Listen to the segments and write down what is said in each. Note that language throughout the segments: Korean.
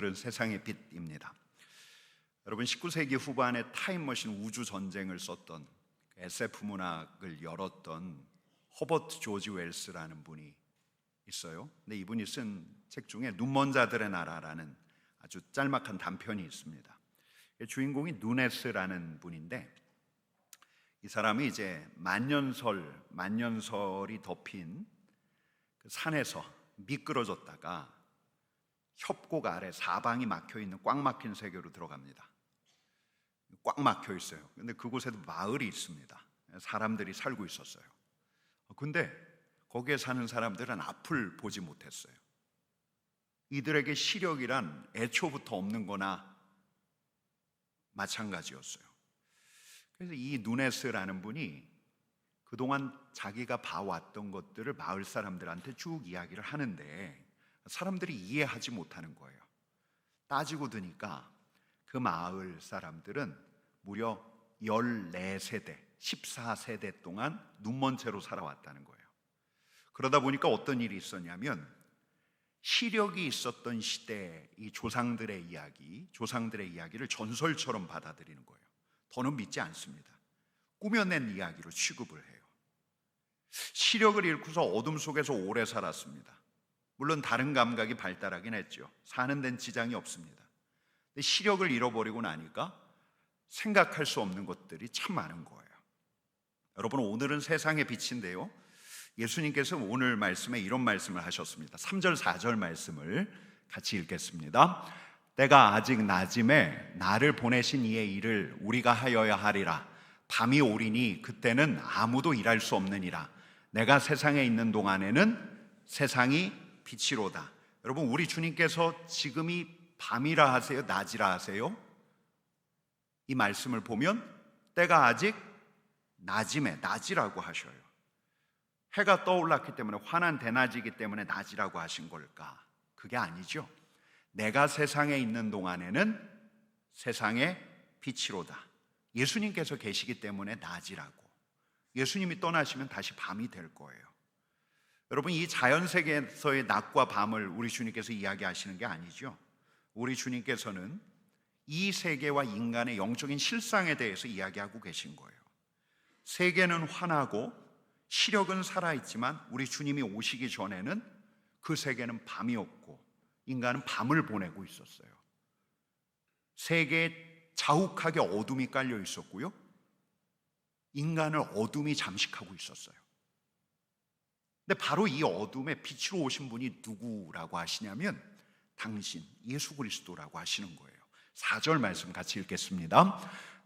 오늘은 세상의 빛입니다. 여러분 19세기 후반에 타임머신 우주 전쟁을 썼던 SF 문학을 열었던 허버트 조지 웰스라는 분이 있어요. 근데 이분이 쓴 책 중에 눈먼 자들의 나라라는 아주 짤막한 단편이 있습니다. 주인공이 누네스라는 분인데 이 사람이 이제 만년설이 덮인 그 산에서 미끄러졌다가 협곡 아래 사방이 막혀 있는 꽉 막힌 세계로 들어갑니다. 꽉 막혀 있어요. 근데 그곳에도 마을이 있습니다. 사람들이 살고 있었어요. 근데 거기에 사는 사람들은 앞을 보지 못했어요. 이들에게 시력이란 애초부터 없는 거나 마찬가지였어요. 그래서 이 누네스라는 분이 그동안 자기가 봐왔던 것들을 마을 사람들한테 쭉 이야기를 하는데 사람들이 이해하지 못하는 거예요. 따지고 드니까 그 마을 사람들은 무려 14세대, 14세대 동안 눈먼 채로 살아왔다는 거예요. 그러다 보니까 어떤 일이 있었냐면 시력이 있었던 시대의 이 조상들의 이야기를 전설처럼 받아들이는 거예요. 더는 믿지 않습니다. 꾸며낸 이야기로 취급을 해요. 시력을 잃고서 어둠 속에서 오래 살았습니다. 물론 다른 감각이 발달하긴 했죠. 사는 데는 지장이 없습니다. 근데 시력을 잃어버리고 나니까 생각할 수 없는 것들이 참 많은 거예요. 여러분, 오늘은 세상의 빛인데요, 예수님께서 오늘 말씀에 이런 말씀을 하셨습니다. 3절 4절 말씀을 같이 읽겠습니다. 때가 아직 낮음에 나를 보내신 이의 일을 우리가 하여야 하리라. 밤이 오리니 그때는 아무도 일할 수 없느니라. 내가 세상에 있는 동안에는 세상이 빛이로다. 여러분, 우리 주님께서 지금이 밤이라 하세요, 낮이라 하세요? 이 말씀을 보면 때가 아직 낮임에, 낮이라고 하셔요. 해가 떠올랐기 때문에, 환한 대낮이기 때문에 낮이라고 하신 걸까? 그게 아니죠. 내가 세상에 있는 동안에는 세상의 빛이로다. 예수님께서 계시기 때문에 낮이라고. 예수님이 떠나시면 다시 밤이 될 거예요. 여러분, 이 자연세계에서의 낮과 밤을 우리 주님께서 이야기하시는 게 아니죠. 우리 주님께서는 이 세계와 인간의 영적인 실상에 대해서 이야기하고 계신 거예요. 세계는 환하고 시력은 살아있지만 우리 주님이 오시기 전에는 그 세계는 밤이었고 인간은 밤을 보내고 있었어요. 세계에 자욱하게 어둠이 깔려 있었고요, 인간을 어둠이 잠식하고 있었어요. 근데 바로 이 어둠에 빛으로 오신 분이 누구라고 하시냐면 당신 예수 그리스도라고 하시는 거예요. 4절 말씀 같이 읽겠습니다.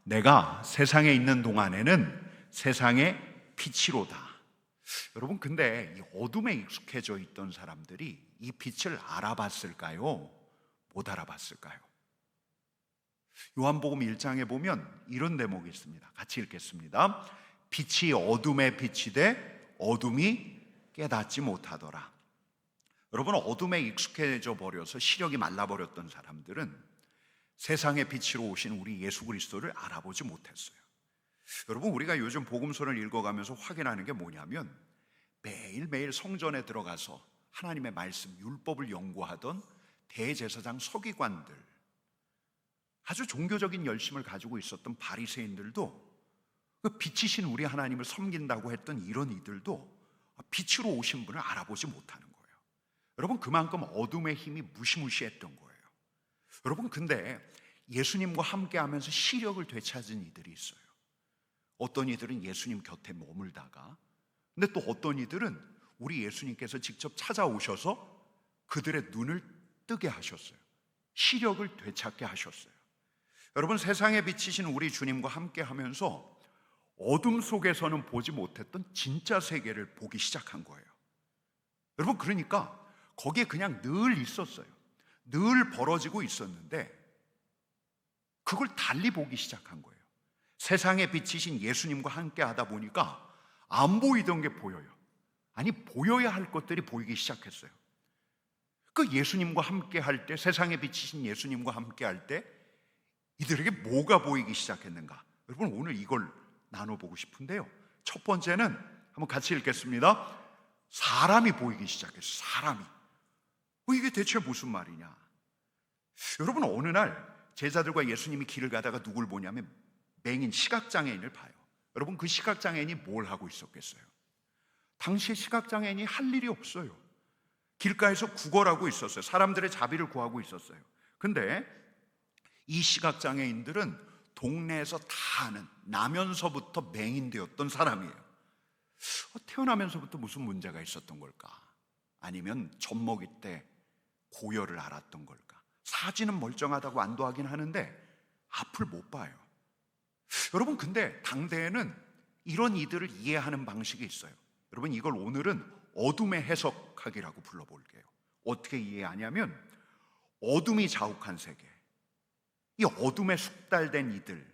내가 세상에 있는 동안에는 세상의 빛이로다. 여러분, 근데 이 어둠에 익숙해져 있던 사람들이 이 빛을 알아봤을까요? 못 알아봤을까요? 요한복음 1장에 보면 이런 대목이 있습니다. 같이 읽겠습니다. 빛이 어둠에 비치되 어둠이 깨닫지 못하더라. 여러분, 어둠에 익숙해져 버려서 시력이 말라버렸던 사람들은 세상의 빛으로 오신 우리 예수 그리스도를 알아보지 못했어요. 여러분, 우리가 요즘 복음서를 읽어가면서 확인하는 게 뭐냐면 매일매일 성전에 들어가서 하나님의 말씀, 율법을 연구하던 대제사장 서기관들, 아주 종교적인 열심을 가지고 있었던 바리새인들도, 그 빛이신 우리 하나님을 섬긴다고 했던 이런 이들도 빛으로 오신 분을 알아보지 못하는 거예요. 여러분, 그만큼 어둠의 힘이 무시무시했던 거예요. 여러분, 근데 예수님과 함께하면서 시력을 되찾은 이들이 있어요. 어떤 이들은 예수님 곁에 머물다가, 근데 또 어떤 이들은 우리 예수님께서 직접 찾아오셔서 그들의 눈을 뜨게 하셨어요. 시력을 되찾게 하셨어요. 여러분, 세상에 비치신 우리 주님과 함께하면서 어둠 속에서는 보지 못했던 진짜 세계를 보기 시작한 거예요. 여러분, 그러니까 거기에 그냥 늘 있었어요. 늘 벌어지고 있었는데 그걸 달리 보기 시작한 거예요. 세상에 비치신 예수님과 함께 하다 보니까 안 보이던 게 보여요. 아니, 보여야 할 것들이 보이기 시작했어요. 그 예수님과 함께 할 때, 세상에 비치신 예수님과 함께 할 때 이들에게 뭐가 보이기 시작했는가? 여러분, 오늘 이걸 나눠보고 싶은데요, 첫 번째는 한번 같이 읽겠습니다. 사람이 보이기 시작했어요. 사람이. 이게 대체 무슨 말이냐? 여러분, 어느 날 제자들과 예수님이 길을 가다가 누굴 보냐면 맹인 시각장애인을 봐요. 여러분, 그 시각장애인이 뭘 하고 있었겠어요? 당시에 시각장애인이 할 일이 없어요. 길가에서 구걸하고 있었어요. 사람들의 자비를 구하고 있었어요. 근데 이 시각장애인들은 동네에서 다 아는, 나면서부터 맹인되었던 사람이에요. 태어나면서부터 무슨 문제가 있었던 걸까? 아니면 젖먹이 때 고열을 앓았던 걸까? 사진은 멀쩡하다고 안도하긴 하는데 앞을 못 봐요. 여러분, 근데 당대에는 이런 이들을 이해하는 방식이 있어요. 여러분, 이걸 오늘은 어둠의 해석학이라고 불러볼게요. 어떻게 이해하냐면, 어둠이 자욱한 세계, 이 어둠에 숙달된 이들,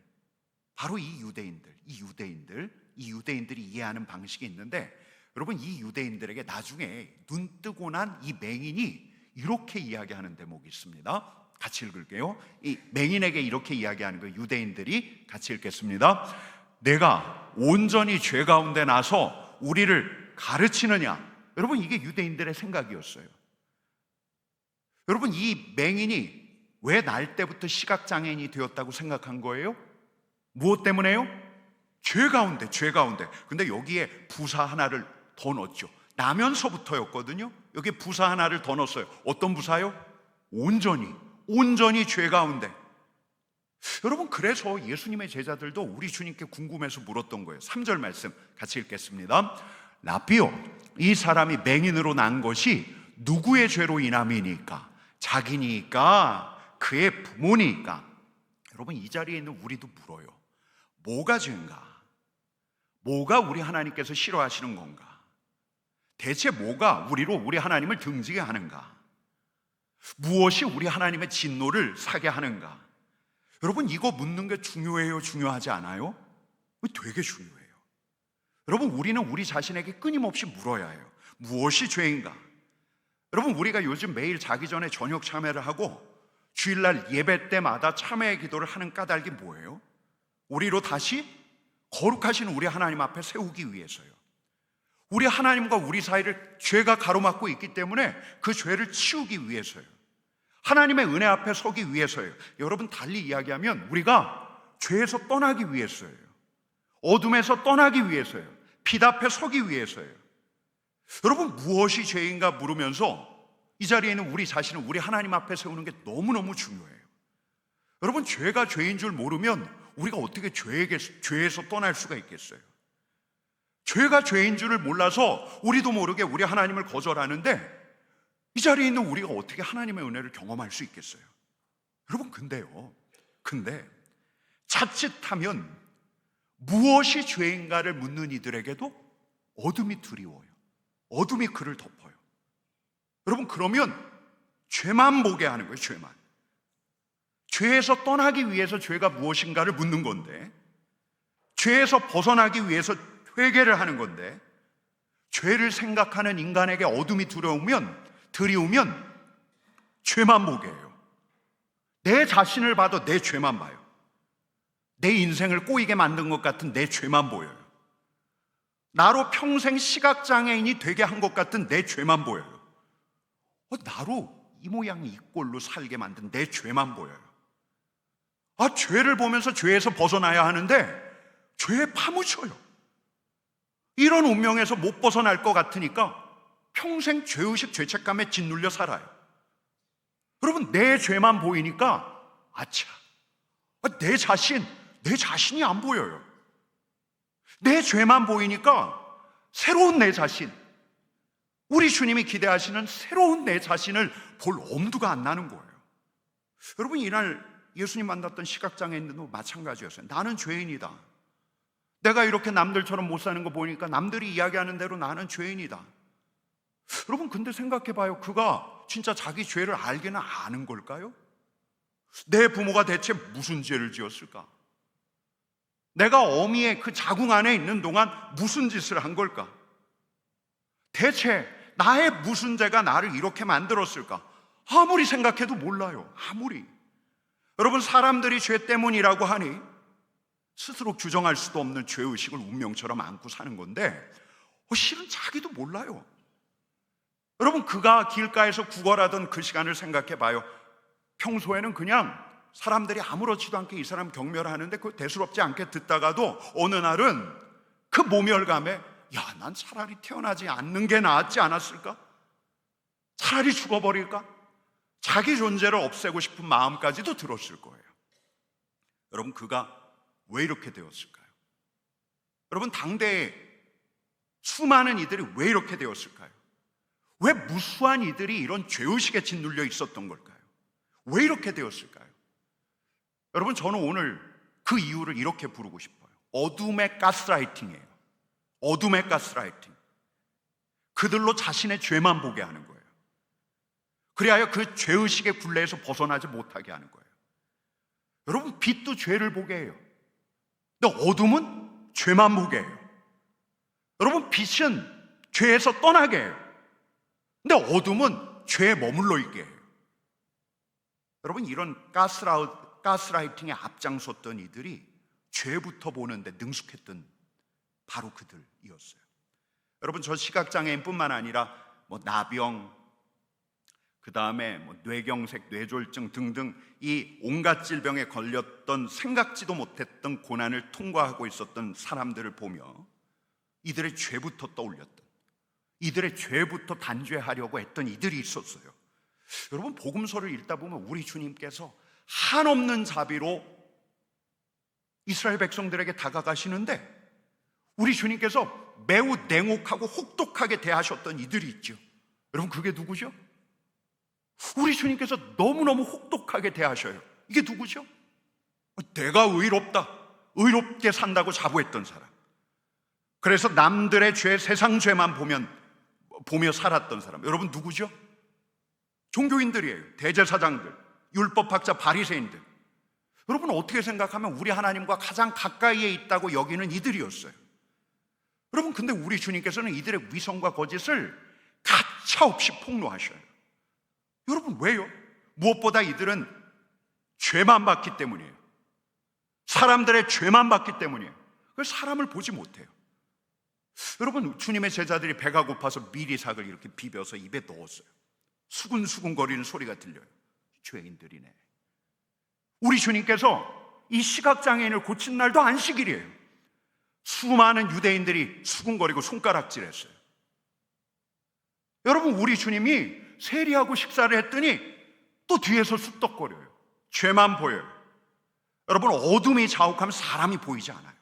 바로 이 유대인들이 이해하는 방식이 있는데, 여러분, 이 유대인들에게 나중에 눈 뜨고 난 이 맹인이 이렇게 이야기하는 대목이 있습니다. 같이 읽을게요. 이 맹인에게 이렇게 이야기하는 거예요. 유대인들이 같이 읽겠습니다. 내가 온전히 죄 가운데 나서 우리를 가르치느냐? 여러분, 이게 유대인들의 생각이었어요. 여러분, 이 맹인이 왜 날 때부터 시각장애인이 되었다고 생각한 거예요? 무엇 때문에요? 죄 가운데. 근데 여기에 부사 하나를 더 넣었죠. 나면서부터였거든요. 여기에 부사 하나를 더 넣었어요. 어떤 부사요? 온전히 죄 가운데. 여러분, 그래서 예수님의 제자들도 우리 주님께 궁금해서 물었던 거예요. 3절 말씀 같이 읽겠습니다. 라비오, 이 사람이 맹인으로 난 것이 누구의 죄로 인함이니까? 자기니까? 그의 부모니까? 여러분, 이 자리에 있는 우리도 물어요. 뭐가 죄인가? 뭐가 우리 하나님께서 싫어하시는 건가? 대체 뭐가 우리 하나님을 등지게 하는가? 무엇이 우리 하나님의 진노를 사게 하는가? 여러분, 이거 묻는 게 중요해요? 중요하지 않아요? 되게 중요해요. 여러분, 우리는 우리 자신에게 끊임없이 물어야 해요. 무엇이 죄인가? 여러분, 우리가 요즘 매일 자기 전에 저녁 참회를 하고 주일날 예배 때마다 참회의 기도를 하는 까닭이 뭐예요? 우리로 다시 거룩하신 우리 하나님 앞에 세우기 위해서요. 우리 하나님과 우리 사이를 죄가 가로막고 있기 때문에 그 죄를 치우기 위해서요. 하나님의 은혜 앞에 서기 위해서요. 여러분, 달리 이야기하면 우리가 죄에서 떠나기 위해서요. 어둠에서 떠나기 위해서요. 빛 앞에 서기 위해서요. 여러분, 무엇이 죄인가 물으면서 이 자리에 있는 우리 자신을 우리 하나님 앞에 세우는 게 너무너무 중요해요. 여러분, 죄가 죄인 줄 모르면 우리가 어떻게 죄에서 떠날 수가 있겠어요? 죄가 죄인 줄을 몰라서 우리도 모르게 우리 하나님을 거절하는데, 이 자리에 있는 우리가 어떻게 하나님의 은혜를 경험할 수 있겠어요? 여러분, 근데 자칫하면 무엇이 죄인가를 묻는 이들에게도 어둠이 두려워요. 어둠이 그를 덮어요. 여러분, 그러면 죄만 보게 하는 거예요. 죄만. 죄에서 떠나기 위해서 죄가 무엇인가를 묻는 건데, 죄에서 벗어나기 위해서 회개를 하는 건데, 죄를 생각하는 인간에게 어둠이 두려우면 죄만 보게 해요. 내 자신을 봐도 내 죄만 봐요. 내 인생을 꼬이게 만든 것 같은 내 죄만 보여요. 나로 평생 시각장애인이 되게 한 것 같은 내 죄만 보여요. 나로 이 모양 이 꼴로 살게 만든 내 죄만 보여요. 죄를 보면서 죄에서 벗어나야 하는데 죄에 파묻혀요. 이런 운명에서 못 벗어날 것 같으니까 평생 죄의식, 죄책감에 짓눌려 살아요. 여러분, 내 죄만 보이니까 내 자신이 안 보여요. 내 죄만 보이니까 새로운 내 자신, 우리 주님이 기대하시는 새로운 내 자신을 볼 엄두가 안 나는 거예요. 여러분, 이날 예수님 만났던 시각장애인도 마찬가지였어요. 나는 죄인이다. 내가 이렇게 남들처럼 못 사는 거 보니까 남들이 이야기하는 대로 나는 죄인이다. 여러분, 근데 생각해봐요. 그가 진짜 자기 죄를 알기는 아는 걸까요? 내 부모가 대체 무슨 죄를 지었을까? 내가 어미의 그 자궁 안에 있는 동안 무슨 짓을 한 걸까? 대체 나의 무슨 죄가 나를 이렇게 만들었을까? 아무리 생각해도 몰라요. 아무리. 여러분, 사람들이 죄 때문이라고 하니 스스로 규정할 수도 없는 죄의식을 운명처럼 안고 사는 건데, 실은 자기도 몰라요. 여러분, 그가 길가에서 구걸하던 그 시간을 생각해 봐요. 평소에는 그냥 사람들이 아무렇지도 않게 이 사람 경멸하는데 그 대수롭지 않게 듣다가도 어느 날은 그 모멸감에 야, 난 차라리 태어나지 않는 게 낫지 않았을까? 차라리 죽어버릴까? 자기 존재를 없애고 싶은 마음까지도 들었을 거예요. 여러분, 그가 왜 이렇게 되었을까요? 여러분, 당대에 수많은 이들이 왜 이렇게 되었을까요? 왜 무수한 이들이 이런 죄의식에 짓눌려 있었던 걸까요? 왜 이렇게 되었을까요? 여러분, 저는 오늘 그 이유를 이렇게 부르고 싶어요. 어둠의 가스라이팅이에요. 어둠의 가스라이팅. 그들로 자신의 죄만 보게 하는 거예요. 그리하여 그 죄의식의 굴레에서 벗어나지 못하게 하는 거예요. 여러분, 빛도 죄를 보게 해요. 근데 어둠은 죄만 보게 해요. 여러분, 빛은 죄에서 떠나게 해요. 근데 어둠은 죄에 머물러 있게 해요. 여러분, 이런 가스라이팅에 앞장섰던 이들이 죄부터 보는데 능숙했던 바로 그들이었어요. 여러분, 저 시각장애인뿐만 아니라 나병, 그 다음에 뇌경색, 뇌졸중 등등 이 온갖 질병에 걸렸던 생각지도 못했던 고난을 통과하고 있었던 사람들을 보며 이들의 죄부터 떠올렸던, 이들의 죄부터 단죄하려고 했던 이들이 있었어요. 여러분, 복음서를 읽다 보면 우리 주님께서 한없는 자비로 이스라엘 백성들에게 다가가시는데 우리 주님께서 매우 냉혹하고 혹독하게 대하셨던 이들이 있죠. 여러분, 그게 누구죠? 우리 주님께서 너무너무 혹독하게 대하셔요. 이게 누구죠? 내가 의롭다, 의롭게 산다고 자부했던 사람, 그래서 남들의 죄, 세상 죄만 보며 살았던 사람. 여러분, 누구죠? 종교인들이에요. 대제사장들, 율법학자, 바리새인들. 여러분, 어떻게 생각하면 우리 하나님과 가장 가까이에 있다고 여기는 이들이었어요. 여러분, 근데 우리 주님께서는 이들의 위선과 거짓을 가차없이 폭로하셔요. 여러분, 왜요? 무엇보다 이들은 죄만 봤기 때문이에요. 사람들의 죄만 봤기 때문이에요. 그래서 사람을 보지 못해요. 여러분, 주님의 제자들이 배가 고파서 미리삭을 이렇게 비벼서 입에 넣었어요. 수근수근거리는 소리가 들려요. 죄인들이네. 우리 주님께서 이 시각장애인을 고친 날도 안식일이에요. 수많은 유대인들이 수근거리고 손가락질했어요. 여러분, 우리 주님이 세리하고 식사를 했더니 또 뒤에서 쑥덕거려요. 죄만 보여요. 여러분, 어둠이 자욱하면 사람이 보이지 않아요.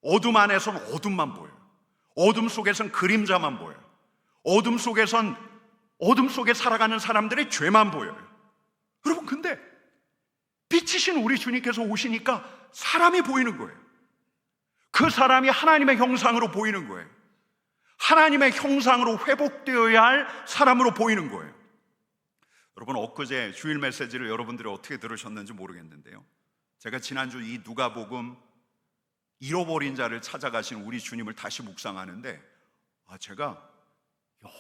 어둠 안에서는 어둠만 보여요. 어둠 속에선 그림자만 보여요. 어둠 속에선 어둠 속에 살아가는 사람들의 죄만 보여요. 여러분, 근데 빛이신 우리 주님께서 오시니까 사람이 보이는 거예요. 그 사람이 하나님의 형상으로 보이는 거예요. 하나님의 형상으로 회복되어야 할 사람으로 보이는 거예요. 여러분, 엊그제 주일 메시지를 여러분들이 어떻게 들으셨는지 모르겠는데요, 제가 지난주 이 누가복음 잃어버린 자를 찾아가신 우리 주님을 다시 묵상하는데 제가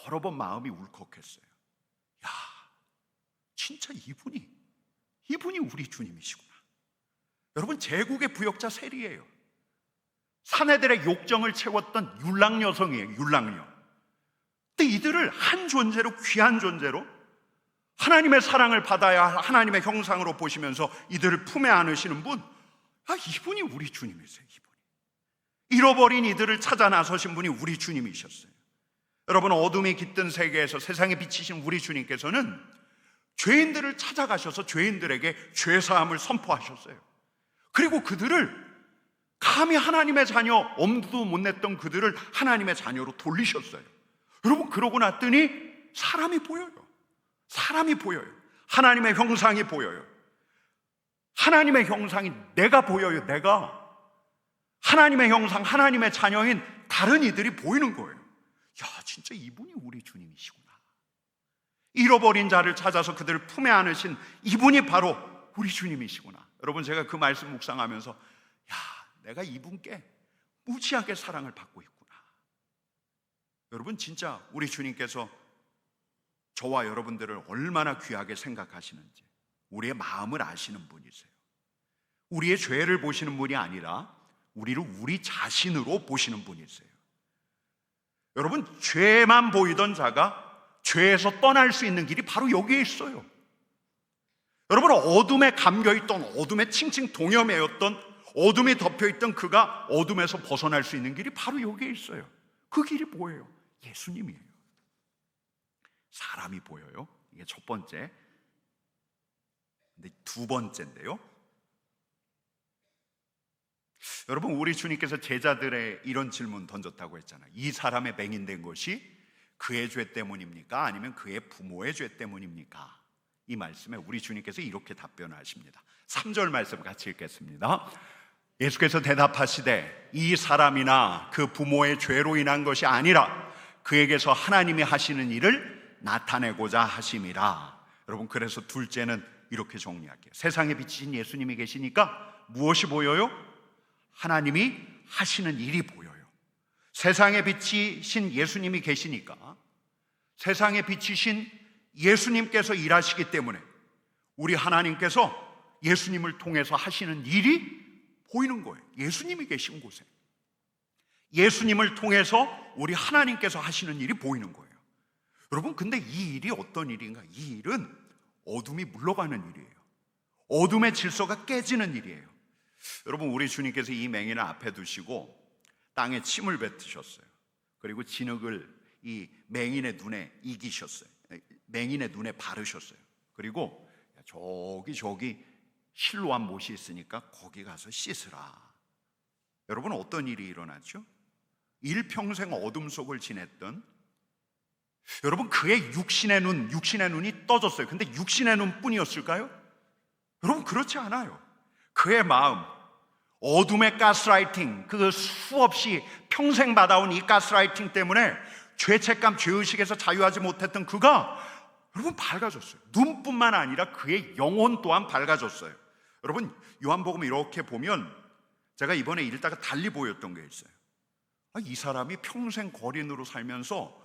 여러 번 마음이 울컥했어요. 야, 진짜 이분이 우리 주님이시구나. 여러분, 제국의 부역자 세리예요. 사내들의 욕정을 채웠던 율랑 여성이에요. 율랑녀. 근데 이들을 한 존재로, 귀한 존재로 하나님의 사랑을 받아야 할 하나님의 형상으로 보시면서 이들을 품에 안으시는 분, 이분이 우리 주님이세요. 잃어버린 이들을 찾아 나서신 분이 우리 주님이셨어요. 여러분, 어둠이 깃든 세계에서 세상에 비치신 우리 주님께서는 죄인들을 찾아가셔서 죄인들에게 죄사함을 선포하셨어요. 그리고 그들을 감히 하나님의 자녀, 엄두도 못 냈던 그들을 하나님의 자녀로 돌리셨어요. 여러분, 그러고 났더니 사람이 보여요. 사람이 보여요. 하나님의 형상이 보여요. 하나님의 형상이 내가 보여요. 내가 하나님의 형상, 하나님의 자녀인 다른 이들이 보이는 거예요. 야, 진짜 이분이 우리 주님이시구나. 잃어버린 자를 찾아서 그들을 품에 안으신 이분이 바로 우리 주님이시구나. 여러분, 제가 그 말씀 묵상하면서 야, 내가 이분께 무지하게 사랑을 받고 있구나. 여러분, 진짜 우리 주님께서 저와 여러분들을 얼마나 귀하게 생각하시는지 우리의 마음을 아시는 분이세요. 우리의 죄를 보시는 분이 아니라 우리를 우리 자신으로 보시는 분이세요. 여러분, 죄만 보이던 자가 죄에서 떠날 수 있는 길이 바로 여기에 있어요. 여러분, 어둠에 감겨있던, 어둠에 칭칭 동여매였던, 어둠이 덮여있던 그가 어둠에서 벗어날 수 있는 길이 바로 여기에 있어요. 그 길이 뭐예요? 예수님이에요. 사람이 보여요. 이게 첫 번째. 근데 두 번째인데요, 여러분, 우리 주님께서 제자들의 이런 질문 던졌다고 했잖아요. 이 사람의 맹인된 것이 그의 죄 때문입니까? 아니면 그의 부모의 죄 때문입니까? 이 말씀에 우리 주님께서 이렇게 답변하십니다. 3절 말씀 같이 읽겠습니다. 예수께서 대답하시되 이 사람이나 그 부모의 죄로 인한 것이 아니라 그에게서 하나님이 하시는 일을 나타내고자 하심이라. 여러분, 그래서 둘째는 이렇게 정리할게요. 세상에 비치신 예수님이 계시니까 무엇이 보여요? 하나님이 하시는 일이 보여요. 세상에 비치신 예수님이 계시니까, 세상에 비치신 예수님께서 일하시기 때문에 우리 하나님께서 예수님을 통해서 하시는 일이 보이는 거예요. 예수님이 계신 곳에 예수님을 통해서 우리 하나님께서 하시는 일이 보이는 거예요. 여러분, 근데 이 일이 어떤 일인가? 이 일은 어둠이 물러가는 일이에요. 어둠의 질서가 깨지는 일이에요. 여러분, 우리 주님께서 이 맹인을 앞에 두시고 땅에 침을 뱉으셨어요. 그리고 진흙을 이 맹인의 눈에 이기셨어요. 맹인의 눈에 바르셨어요. 그리고 저기 실로한 못이 있으니까 거기 가서 씻으라. 여러분, 어떤 일이 일어났죠? 일평생 어둠 속을 지냈던, 여러분, 그의 육신의 눈이 떠졌어요. 근데 육신의 눈뿐이었을까요? 여러분, 그렇지 않아요. 그의 마음, 어둠의 가스라이팅, 그 수없이 평생 받아온 이 가스라이팅 때문에 죄책감, 죄의식에서 자유하지 못했던 그가 여러분 밝아졌어요. 눈뿐만 아니라 그의 영혼 또한 밝아졌어요. 여러분, 요한복음 이렇게 보면, 제가 이번에 읽다가 달리 보였던 게 있어요. 이 사람이 평생 거린으로 살면서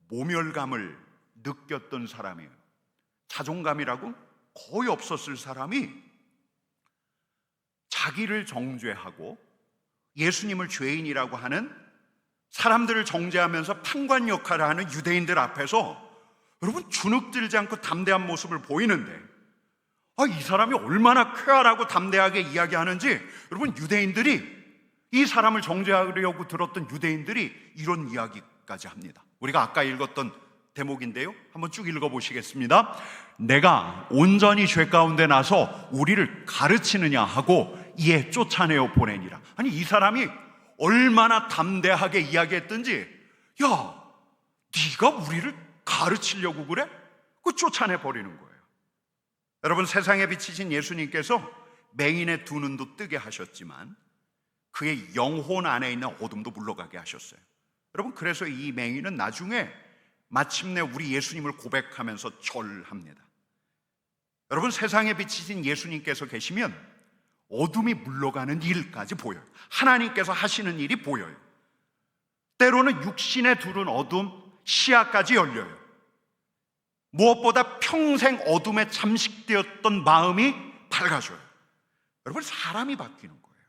모멸감을 느꼈던 사람이에요. 자존감이라고 거의 없었을 사람이 자기를 정죄하고 예수님을 죄인이라고 하는, 사람들을 정죄하면서 판관 역할을 하는 유대인들 앞에서 여러분 주눅들지 않고 담대한 모습을 보이는데, 이 사람이 얼마나 쾌활하고 담대하게 이야기하는지, 여러분, 유대인들이, 이 사람을 정죄하려고 들었던 유대인들이 이런 이야기까지 합니다. 우리가 아까 읽었던 대목인데요, 한번 쭉 읽어보시겠습니다. 내가 온전히 죄 가운데 나서 우리를 가르치느냐 하고 이에 쫓아내어 보내니라. 아니, 이 사람이 얼마나 담대하게 이야기했든지, 야, 네가 우리를 가르치려고 그래? 그 쫓아내 버리는 거예요. 여러분, 세상에 비치신 예수님께서 맹인의 두 눈도 뜨게 하셨지만 그의 영혼 안에 있는 어둠도 물러가게 하셨어요. 여러분, 그래서 이 맹인은 나중에 마침내 우리 예수님을 고백하면서 절합니다. 여러분, 세상에 비치신 예수님께서 계시면 어둠이 물러가는 일까지 보여요. 하나님께서 하시는 일이 보여요. 때로는 육신에 두른 어둠, 시야까지 열려요. 무엇보다 평생 어둠에 잠식되었던 마음이 밝아져요. 여러분, 사람이 바뀌는 거예요.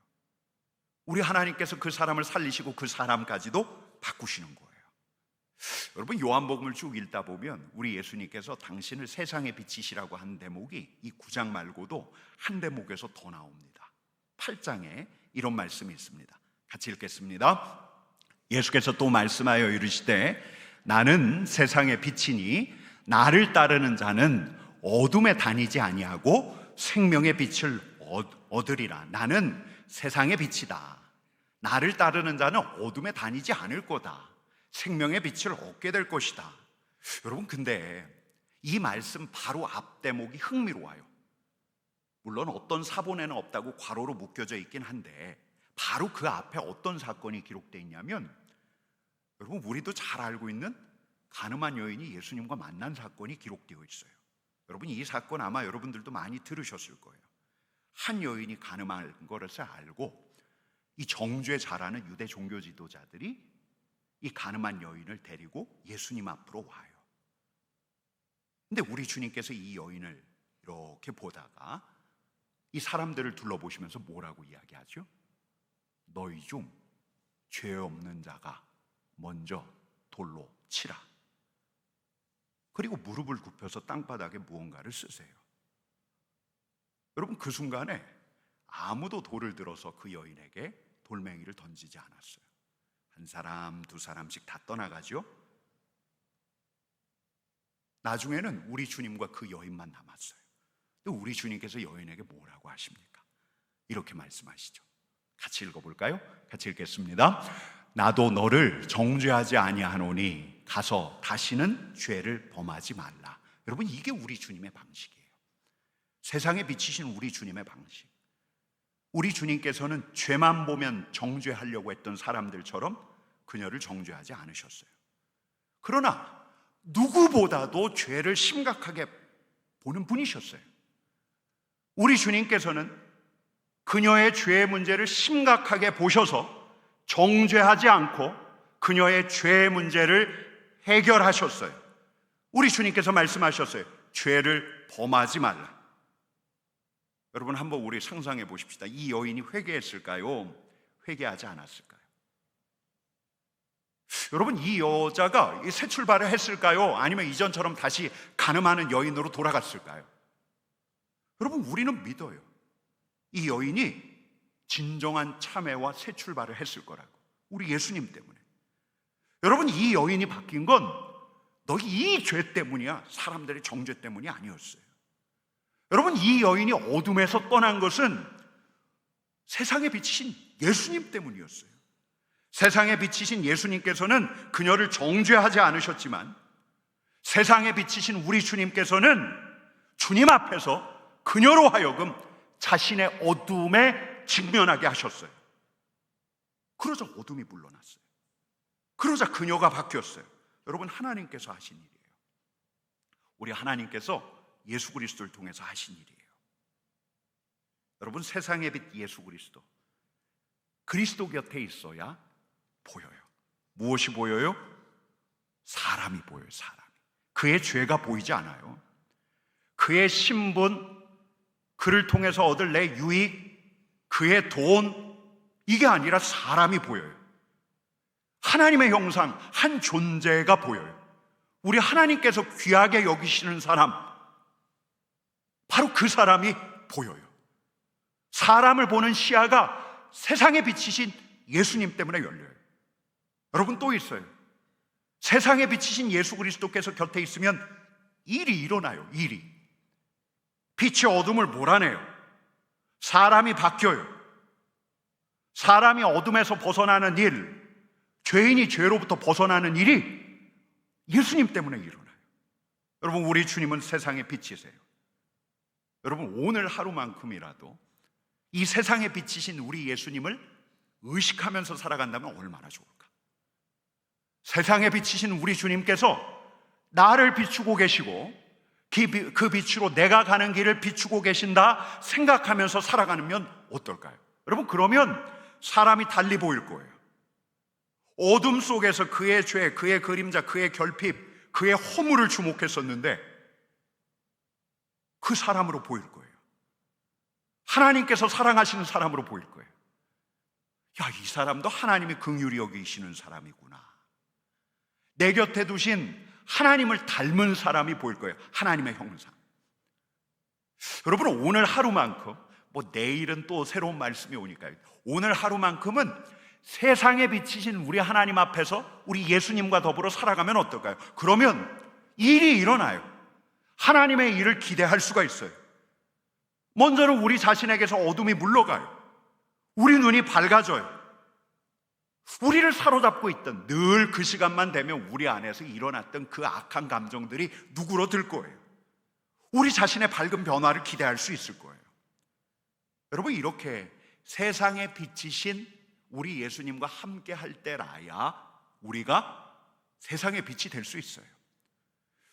우리 하나님께서 그 사람을 살리시고 그 사람까지도 바꾸시는 거예요. 여러분, 요한복음을 쭉 읽다 보면 우리 예수님께서 당신을 세상에 비치시라고 한 대목이 이 9장 말고도 한 대목에서 더 나옵니다. 8장에 이런 말씀이 있습니다. 같이 읽겠습니다. 예수께서 또 말씀하여 이르시되 나는 세상의 빛이니 나를 따르는 자는 어둠에 다니지 아니하고 생명의 빛을 얻으리라. 나는 세상의 빛이다. 나를 따르는 자는 어둠에 다니지 않을 거다. 생명의 빛을 얻게 될 것이다. 여러분, 근데 이 말씀 바로 앞 대목이 흥미로워요. 물론 어떤 사본에는 없다고 괄호로 묶여져 있긴 한데, 바로 그 앞에 어떤 사건이 기록되어 있냐면, 여러분, 우리도 잘 알고 있는 가늠한 여인이 예수님과 만난 사건이 기록되어 있어요. 여러분, 이 사건 아마 여러분들도 많이 들으셨을 거예요. 한 여인이 가늠한 것을 알고 이 정죄 잘하는 유대 종교 지도자들이 이 가늠한 여인을 데리고 예수님 앞으로 와요. 근데 우리 주님께서 이 여인을 이렇게 보다가 이 사람들을 둘러보시면서 뭐라고 이야기하죠? 너희 중 죄 없는 자가 먼저 돌로 치라. 그리고 무릎을 굽혀서 땅바닥에 무언가를 쓰세요. 여러분, 그 순간에 아무도 돌을 들어서 그 여인에게 돌멩이를 던지지 않았어요. 한 사람, 두 사람씩 다 떠나가죠. 나중에는 우리 주님과 그 여인만 남았어요. 근데 우리 주님께서 여인에게 뭐라고 하십니까? 이렇게 말씀하시죠. 같이 읽어볼까요? 같이 읽겠습니다. 나도 너를 정죄하지 아니하노니 가서 다시는 죄를 범하지 말라. 여러분, 이게 우리 주님의 방식이에요. 세상에 비치신 우리 주님의 방식. 우리 주님께서는 죄만 보면 정죄하려고 했던 사람들처럼 그녀를 정죄하지 않으셨어요. 그러나 누구보다도 죄를 심각하게 보는 분이셨어요. 우리 주님께서는 그녀의 죄의 문제를 심각하게 보셔서 정죄하지 않고 그녀의 죄의 문제를 해결하셨어요. 우리 주님께서 말씀하셨어요. 죄를 범하지 말라. 여러분, 한번 우리 상상해 보십시다. 이 여인이 회개했을까요? 회개하지 않았을까요? 여러분, 이 여자가 새 출발을 했을까요? 아니면 이전처럼 다시 간음하는 여인으로 돌아갔을까요? 여러분, 우리는 믿어요. 이 여인이 진정한 참회와 새 출발을 했을 거라고. 우리 예수님 때문에. 여러분, 이 여인이 바뀐 건 너희 이 죄 때문이야. 사람들의 정죄 때문이 아니었어요. 여러분, 이 여인이 어둠에서 떠난 것은 세상에 비치신 예수님 때문이었어요. 세상에 비치신 예수님께서는 그녀를 정죄하지 않으셨지만 세상에 비치신 우리 주님께서는 주님 앞에서 그녀로 하여금 자신의 어둠에 직면하게 하셨어요. 그러자 어둠이 물러났어요. 그러자 그녀가 바뀌었어요. 여러분, 하나님께서 하신 일이에요. 우리 하나님께서 예수 그리스도를 통해서 하신 일이에요. 여러분, 세상의 빛 예수 그리스도, 그리스도 곁에 있어야 보여요. 무엇이 보여요? 사람이 보여요. 사람이. 그의 죄가 보이지 않아요. 그의 신분, 그를 통해서 얻을 내 유익, 그의 돈, 이게 아니라 사람이 보여요. 하나님의 형상, 한 존재가 보여요. 우리 하나님께서 귀하게 여기시는 사람, 바로 그 사람이 보여요. 사람을 보는 시야가 세상에 비치신 예수님 때문에 열려요. 여러분, 또 있어요. 세상에 비치신 예수 그리스도께서 곁에 있으면 일이 일어나요. 일이. 빛이 어둠을 몰아내요. 사람이 바뀌어요. 사람이 어둠에서 벗어나는 일, 죄인이 죄로부터 벗어나는 일이 예수님 때문에 일어나요. 여러분, 우리 주님은 세상의 빛이세요. 여러분, 오늘 하루만큼이라도 이 세상에 비치신 우리 예수님을 의식하면서 살아간다면 얼마나 좋을까? 세상에 비치신 우리 주님께서 나를 비추고 계시고 그 빛으로 내가 가는 길을 비추고 계신다 생각하면서 살아가면 어떨까요? 여러분, 그러면 사람이 달리 보일 거예요. 어둠 속에서 그의 죄, 그의 그림자, 그의 결핍, 그의 허물을 주목했었는데 그 사람으로 보일 거예요. 하나님께서 사랑하시는 사람으로 보일 거예요. 야, 이 사람도 하나님이 긍휼히 여기시는 사람이구나. 내 곁에 두신 하나님을 닮은 사람이 보일 거예요. 하나님의 형상. 여러분, 오늘 하루만큼, 내일은 또 새로운 말씀이 오니까요. 오늘 하루만큼은 세상에 비치신 우리 하나님 앞에서 우리 예수님과 더불어 살아가면 어떨까요? 그러면 일이 일어나요. 하나님의 일을 기대할 수가 있어요. 먼저는 우리 자신에게서 어둠이 물러가요. 우리 눈이 밝아져요. 우리를 사로잡고 있던 늘 그 시간만 되면 우리 안에서 일어났던 그 악한 감정들이 누그러들 거예요. 우리 자신의 밝은 변화를 기대할 수 있을 거예요. 여러분, 이렇게 세상에 비치신 우리 예수님과 함께 할 때라야 우리가 세상의 빛이 될 수 있어요.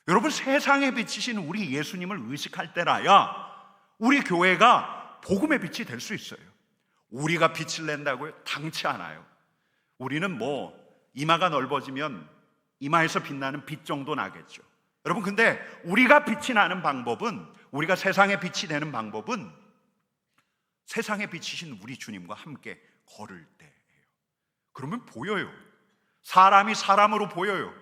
여러분, 세상에 비치신 우리 예수님을 의식할 때라야 우리 교회가 복음의 빛이 될 수 있어요. 우리가 빛을 낸다고요? 당치 않아요. 우리는 이마가 넓어지면 이마에서 빛나는 빛 정도 나겠죠. 여러분, 근데 우리가 빛이 나는 방법은, 우리가 세상에 빛이 되는 방법은 세상에 비치신 우리 주님과 함께 걸을 때예요. 그러면 보여요. 사람이 사람으로 보여요.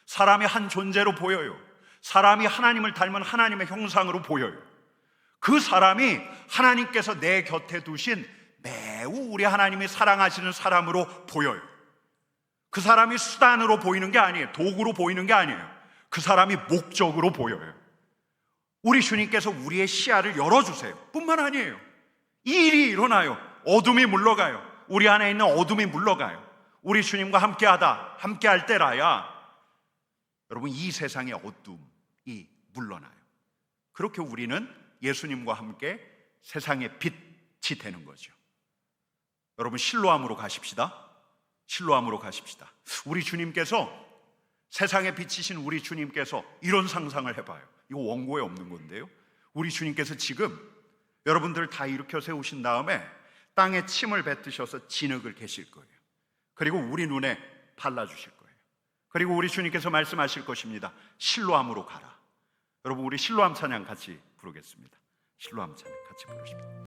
사람이 한 존재로 보여요. 사람이 하나님을 닮은 하나님의 형상으로 보여요. 그 사람이 하나님께서 내 곁에 두신 매우 우리 하나님이 사랑하시는 사람으로 보여요. 그 사람이 수단으로 보이는 게 아니에요. 도구로 보이는 게 아니에요. 그 사람이 목적으로 보여요. 우리 주님께서 우리의 시야를 열어주세요. 뿐만 아니에요. 이 일이 일어나요. 어둠이 물러가요. 우리 안에 있는 어둠이 물러가요. 우리 주님과 함께하다, 함께할 때라야 여러분 이 세상의 어둠이 물러나요. 그렇게 우리는 예수님과 함께 세상의 빛이 되는 거죠. 여러분 실로암으로 가십시다. 실로암으로 가십시다. 우리 주님께서, 세상의 빛이신 우리 주님께서 이런 상상을 해봐요. 이거 원고에 없는 건데요, 우리 주님께서 지금 여러분들 다 일으켜 세우신 다음에 땅에 침을 뱉으셔서 진흙을 계실 거예요. 그리고 우리 눈에 발라주실 거예요. 그리고 우리 주님께서 말씀하실 것입니다. 실로암으로 가라. 여러분 우리 실로암 찬양 같이 부르겠습니다. 실로암 찬양 같이 부르십니다.